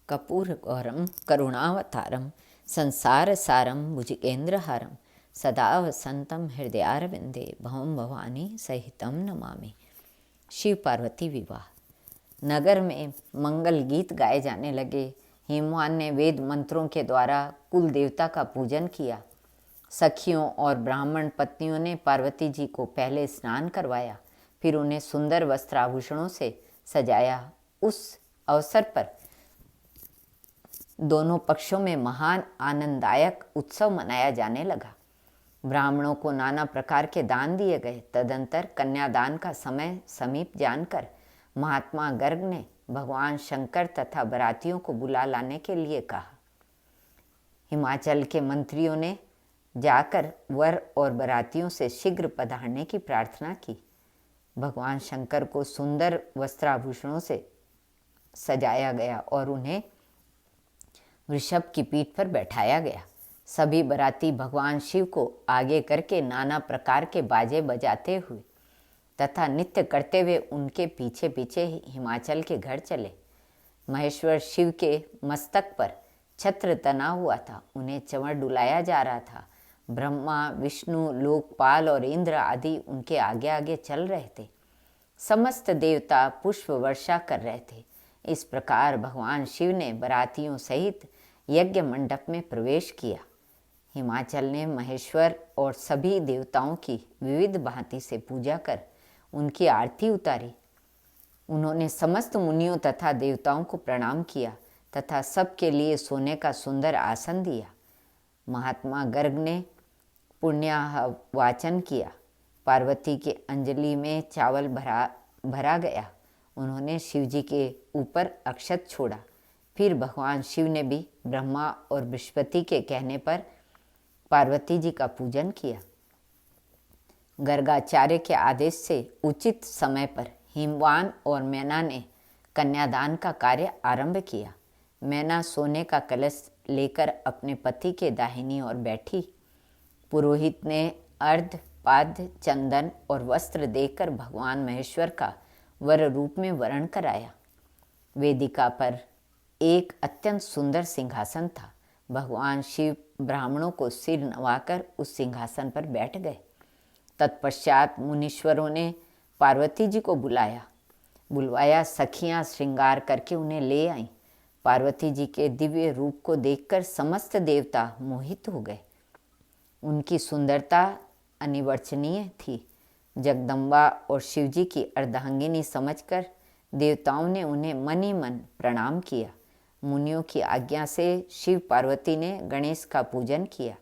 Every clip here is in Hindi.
कर्पूरगौरं करुणावतारं संसारसारं भुजगेन्द्रहारं सदा वसन्तं हृदयारविन्दे भवं भवानी सहितं नमामि। शिव पार्वती विवाह। नगर में मंगल गीत गाए जाने लगे। हिमवान ने वेद मंत्रों के द्वारा कुल देवता का पूजन किया। सखियों और ब्राह्मण पत्नियों ने पार्वती जी को पहले स्नान करवाया, फिर उन्हें सुंदर वस्त्राभूषणों से सजाया। उस अवसर पर दोनों पक्षों में महान आनंददायक उत्सव मनाया जाने लगा। ब्राह्मणों को नाना प्रकार के दान दिए गए। तदंतर कन्यादान का समय समीप जानकर महात्मा गर्ग ने भगवान शंकर तथा बरातियों को बुला लाने के लिए कहा। हिमाचल के मंत्रियों ने जाकर वर और बरातियों से शीघ्र पधारने की प्रार्थना की। भगवान शंकर को सुंदर वस्त्राभूषणों से सजाया गया और उन्हें वृषभ की पीठ पर बैठाया गया। सभी बराती भगवान शिव को आगे करके नाना प्रकार के बाजे बजाते हुए तथा नृत्य करते हुए उनके पीछे पीछे हिमाचल के घर चले। महेश्वर शिव के मस्तक पर छत्र तना हुआ था, उन्हें चंवर डुलाया जा रहा था। ब्रह्मा, विष्णु, लोकपाल और इंद्र आदि उनके आगे आगे चल रहे थे। समस्त देवता पुष्प वर्षा कर रहे थे। इस प्रकार भगवान शिव ने बरातियों सहित यज्ञ मंडप में प्रवेश किया। हिमाचल ने महेश्वर और सभी देवताओं की विविध भांति से पूजा कर उनकी आरती उतारी। उन्होंने समस्त मुनियों तथा देवताओं को प्रणाम किया तथा सबके लिए सोने का सुंदर आसन दिया। महात्मा गर्ग ने पुण्याहवाचन किया। पार्वती के अंजलि में चावल भरा गया। उन्होंने शिवजी के ऊपर अक्षत छोड़ा। फिर भगवान शिव ने भी ब्रह्मा और बृहस्पति के कहने पर पार्वती जी का पूजन किया। गर्गाचार्य के आदेश से उचित समय पर हिमवान और मैना ने कन्यादान का कार्य आरंभ किया। मैना सोने का कलश लेकर अपने पति के दाहिनी ओर बैठी। पुरोहित ने अर्ध पाद्य चंदन और वस्त्र देकर भगवान महेश्वर का वर रूप में वरण कराया। वेदिका पर एक अत्यंत सुंदर सिंहासन था। भगवान शिव ब्राह्मणों को सिर नवाकर उस सिंहासन पर बैठ गए। तत्पश्चात मुनीश्वरों ने पार्वती जी को बुलवाया। सखियां श्रृंगार करके उन्हें ले आईं। पार्वती जी के दिव्य रूप को देखकर समस्त देवता मोहित हो गए। उनकी सुंदरता अनिवर्चनीय थी। जगदम्बा और शिवजी की अर्धांगिनी समझकर देवताओं ने उन्हें मन ही मन प्रणाम किया। मुनियों की आज्ञा से शिव पार्वती ने गणेश का पूजन किया।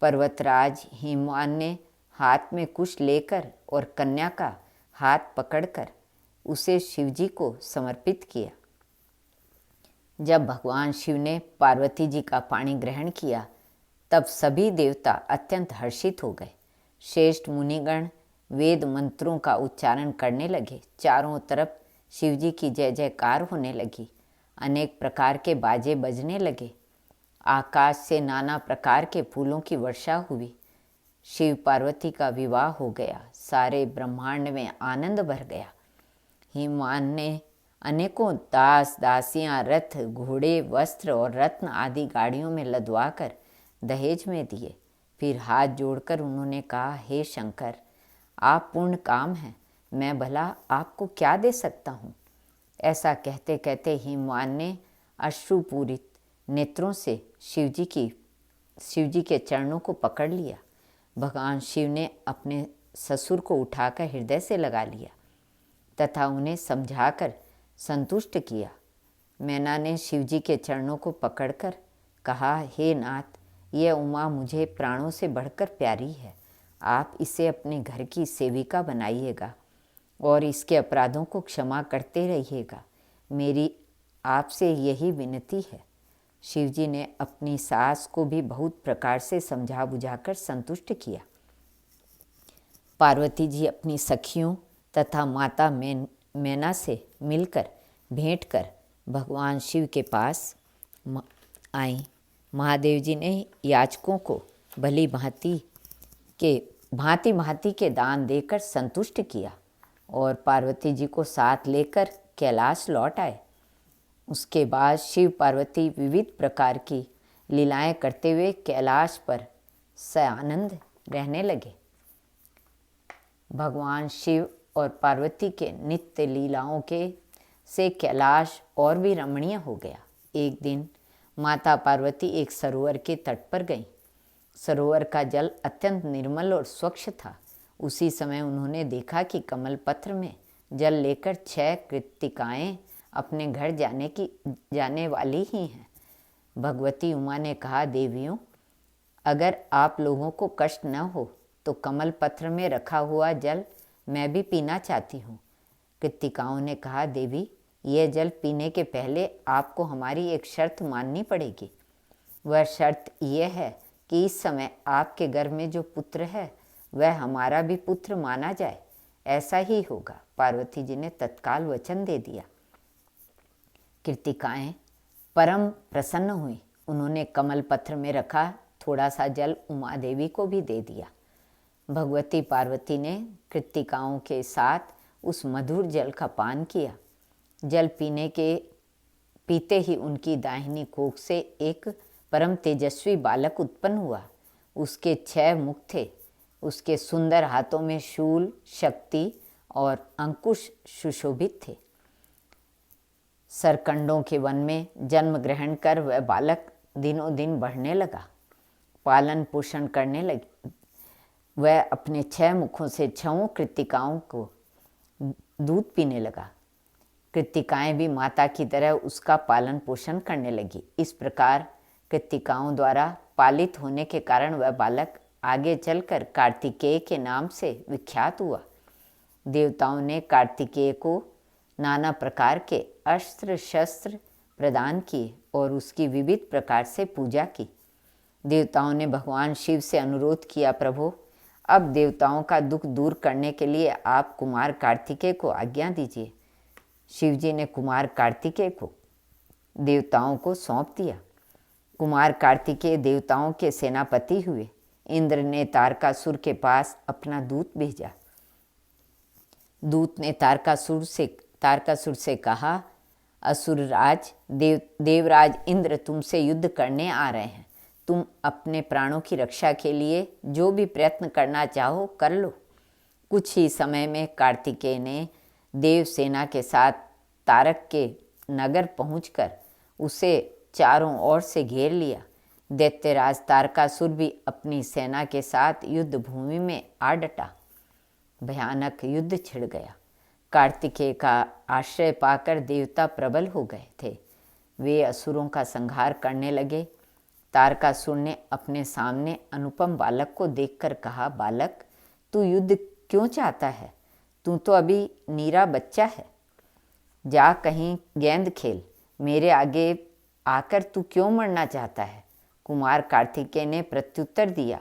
पर्वतराज हिमवान ने हाथ में कुश लेकर और कन्या का हाथ पकड़कर उसे शिवजी को समर्पित किया। जब भगवान शिव ने पार्वती जी का पाणी ग्रहण किया तब सभी देवता अत्यंत हर्षित हो गए। श्रेष्ठ मुनिगण वेद मंत्रों का उच्चारण करने लगे। चारों तरफ शिवजी की जय जयकार होने लगी। अनेक प्रकार के बाजे बजने लगे। आकाश से नाना प्रकार के फूलों की वर्षा हुई। शिव पार्वती का विवाह हो गया। सारे ब्रह्मांड में आनंद भर गया। हिमवान ने अनेकों दास दासियां, रथ, घोड़े, वस्त्र और रत्न आदि गाड़ियों में लदवा कर दहेज में दिए। फिर हाथ जोड़कर उन्होंने कहा, हे शंकर, आप पूर्ण काम हैं, मैं भला आपको क्या दे सकता हूँ। ऐसा कहते कहते हिमवान ने अश्रुपूरित नेत्रों से शिवजी के चरणों को पकड़ लिया। भगवान शिव ने अपने ससुर को उठाकर हृदय से लगा लिया तथा उन्हें समझाकर संतुष्ट किया। मैना ने शिवजी के चरणों को पकड़कर कहा, हे नाथ, यह उमा मुझे प्राणों से बढ़कर प्यारी है। आप इसे अपने घर की सेविका बनाइएगा और इसके अपराधों को क्षमा करते रहिएगा। मेरी आपसे यही विनती है। शिवजी ने अपनी सास को भी बहुत प्रकार से समझा बुझाकर संतुष्ट किया। पार्वती जी अपनी सखियों तथा माता मैना से मिलकर भेंट कर भगवान शिव के पास आईं। महादेव जी ने याचकों को भली भांति के दान देकर संतुष्ट किया और पार्वती जी को साथ लेकर कैलाश लौट आए। उसके बाद शिव पार्वती विविध प्रकार की लीलाएं करते हुए कैलाश पर सआनंद रहने लगे। भगवान शिव और पार्वती के नित्य लीलाओं के से कैलाश और भी रमणीय हो गया। एक दिन माता पार्वती एक सरोवर के तट पर गईं। सरोवर का जल अत्यंत निर्मल और स्वच्छ था। उसी समय उन्होंने देखा कि कमल पत्र में जल लेकर 6 कृत्तिकाएं अपने घर जाने वाली ही हैं। भगवती उमा ने कहा, देवियों, अगर आप लोगों को कष्ट न हो तो कमल पत्र में रखा हुआ जल मैं भी पीना चाहती हूँ। कृत्तिकाओं ने कहा, देवी, यह जल पीने के पहले आपको हमारी एक शर्त माननी पड़ेगी। वह शर्त यह है कि इस समय आपके घर में जो पुत्र है वह हमारा भी पुत्र माना जाए। ऐसा ही होगा। पार्वती जी ने तत्काल वचन दे दिया। कृत्तिकाएं परम प्रसन्न हुई। उन्होंने कमल पत्र में रखा थोड़ा सा जल उमा देवी को भी दे दिया। भगवती पार्वती ने कृत्तिकाओं के साथ उस मधुर जल का पान किया। जल पीते ही उनकी दाहिनी कोख से एक परम तेजस्वी बालक उत्पन्न हुआ। उसके 6 मुख थे। उसके सुंदर हाथों में शूल, शक्ति और अंकुश सुशोभित थे। सरकंडों के वन में जन्म ग्रहण कर वह बालक दिनों दिन बढ़ने लगा, पालन पोषण करने लगी। वह अपने 6 मुखों से 6 कृत्तिकाओं को दूध पीने लगा। कृत्तिकाएं भी माता की तरह उसका पालन पोषण करने लगी। इस प्रकार कृत्तिकाओं द्वारा पालित होने के कारण वह बालक आगे चलकर कार्तिकेय के नाम से विख्यात हुआ। देवताओं ने कार्तिकेय को नाना प्रकार के अस्त्र शस्त्र प्रदान किए और उसकी विविध प्रकार से पूजा की। देवताओं ने भगवान शिव से अनुरोध किया, प्रभु, अब देवताओं का दुख दूर करने के लिए आप कुमार कार्तिकेय को आज्ञा दीजिए। शिवजी ने कुमार कार्तिकेय को देवताओं को सौंप दिया। कुमार कार्तिकेय देवताओं के सेनापति हुए। इंद्र ने तारकासुर के पास अपना दूत भेजा। दूत ने तारकासुर से कहा, असुरराज देवराज इंद्र तुमसे युद्ध करने आ रहे हैं। तुम अपने प्राणों की रक्षा के लिए जो भी प्रयत्न करना चाहो कर लो। कुछ ही समय में कार्तिकेय ने देव सेना के साथ तारक के नगर पहुंचकर उसे चारों ओर से घेर लिया। दैत्यराज तारकासुर भी अपनी सेना के साथ युद्ध भूमि में आ डटा। भयानक युद्ध छिड़ गया। कार्तिकेय का आश्रय पाकर देवता प्रबल हो गए थे। वे असुरों का संहार करने लगे। तारकासुर ने अपने सामने अनुपम बालक को देखकर कहा, बालक, तू युद्ध क्यों चाहता है? तू तो अभी नीरा बच्चा है। जा कहीं गेंद खेल। मेरे आगे आकर तू क्यों मरना चाहता है? कुमार कार्तिकेय ने प्रत्युत्तर दिया,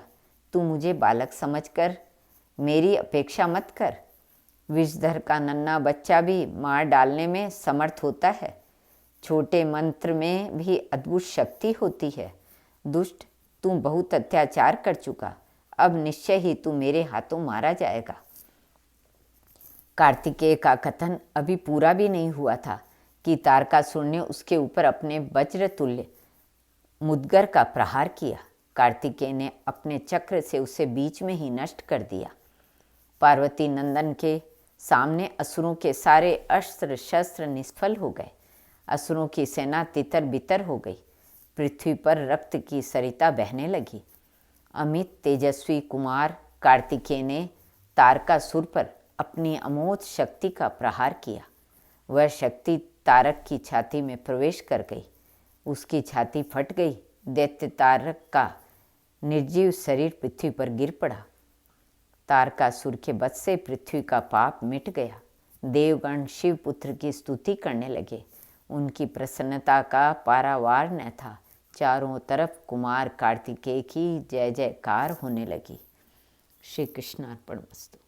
तू मुझे बालक समझकर मेरी अपेक्षा मत कर। विषधर का नन्हा बच्चा भी मार डालने में समर्थ होता है। छोटे मंत्र में भी अद्भुत शक्ति होती है। दुष्ट, तू बहुत अत्याचार कर चुका। अब निश्चय ही तू मेरे हाथों मारा जाएगा। कार्तिकेय का कथन अभी पूरा भी नहीं हुआ था कि तारकासुर ने उसके ऊपर अपने वज्र तुल्य मुद्गर का प्रहार किया। कार्तिकेय ने अपने चक्र से उसे बीच में ही नष्ट कर दिया। पार्वती नंदन के सामने असुरों के सारे अस्त्र शस्त्र निष्फल हो गए। असुरों की सेना तितर बितर हो गई। पृथ्वी पर रक्त की सरिता बहने लगी। अमित तेजस्वी कुमार कार्तिकेय ने तारकासुर पर अपनी अमोघ शक्ति का प्रहार किया। वह शक्ति तारक की छाती में प्रवेश कर गई। उसकी छाती फट गई। दैत्य तारक का निर्जीव शरीर पृथ्वी पर गिर पड़ा। तारकासुर के वध से पृथ्वी का पाप मिट गया। देवगण शिव पुत्र की स्तुति करने लगे। उनकी प्रसन्नता का पारावार न था। चारों तरफ कुमार कार्तिकेय की जय जयकार होने लगी। श्री कृष्णार्पणमस्तु।